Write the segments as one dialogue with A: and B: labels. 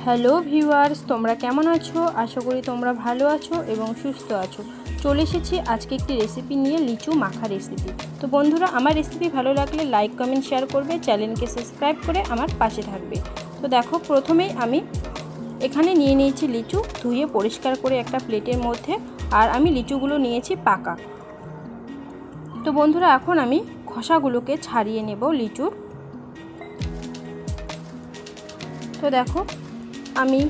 A: Hello viewers, তোমরা কেমন আছো? আশা করি তোমরা ভালো আছো এবং সুস্থ আছো। চলে এসেছি আজকে একটি রেসিপি নিয়ে, লিচু মাখা রেসিপি। তো বন্ধুরা, আমার রেসিপি ভালো লাগলে লাইক কমেন্ট শেয়ার করবে, চ্যানেলকে সাবস্ক্রাইব করে আমার পাশে থাকবে। তো দেখো, প্রথমেই আমি এখানে নিয়ে নিয়েছি লিচু, ধুয়ে পরিষ্কার করে একটা প্লেটের মধ্যে। আর আমি লিচুগুলো নিয়েছি পাকা। তো বন্ধুরা, এখন আমি খোসাগুলোকে ছাড়িয়ে নেব লিচুর। তো দেখো, আমি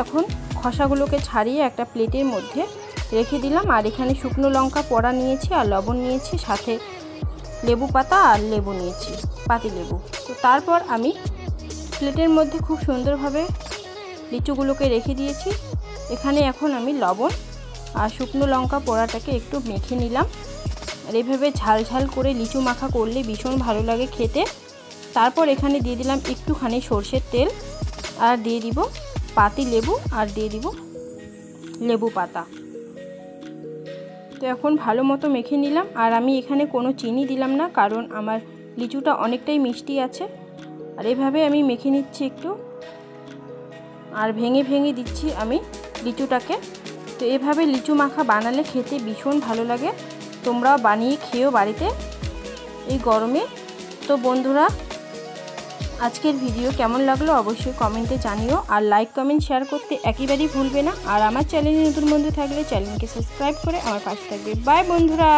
A: এখন খোসাগুলোকে ছাড়িয়ে একটা প্লেটের মধ্যে রেখে দিলাম। আর এখানে শুকনো লঙ্কা পোড়া নিয়েছি, আর লবণ নিয়েছি, সাথে লেবু পাতা আর লেবু নিয়েছি, পাতি লেবু। তো তারপর আমি প্লেটের মধ্যে খুব সুন্দরভাবে লিচুগুলোকে রেখে দিয়েছি। এখানে এখন আমি লবণ আর শুকনো লঙ্কা পোড়াটাকে একটু মেখে নিলাম। আর এইভাবে ঝাল ঝাল করে লিচু মাখা করলে ভীষণ ভালো লাগে খেতে। তারপর এখানে দিয়ে দিলাম একটুখানি সর্ষের তেল, আর দিয়ে দিব পাতি লেবু, আর দিয়ে দিব লেবু পাতা। তো এখন ভালো মতো মেখে নিলাম। আর আমি এখানে কোনো চিনি দিলাম না, কারণ আমার লিচুটা অনেকটাই মিষ্টি আছে। আর এভাবে আমি মেখে নিচ্ছি একটু, আর ভেঙে ভেঙে দিচ্ছি আমি লিচুটাকে। তো এভাবে লিচু মাখা বানালে খেতে ভীষণ ভালো লাগে। তোমরাও বানিয়ে খেও বাড়িতে এই গরমে। তো বন্ধুরা, আজকের ভিডিও কেমন লাগলো অবশ্যই কমেন্টে জানিও, আর লাইক কমেন্ট শেয়ার করতে একেবারেই ভুলবে না। আর আমার চ্যানেলে নতুন বন্ধু থাকলে চ্যানেলকে সাবস্ক্রাইব করে আমার পাশে থাকবে। বাই বন্ধুরা।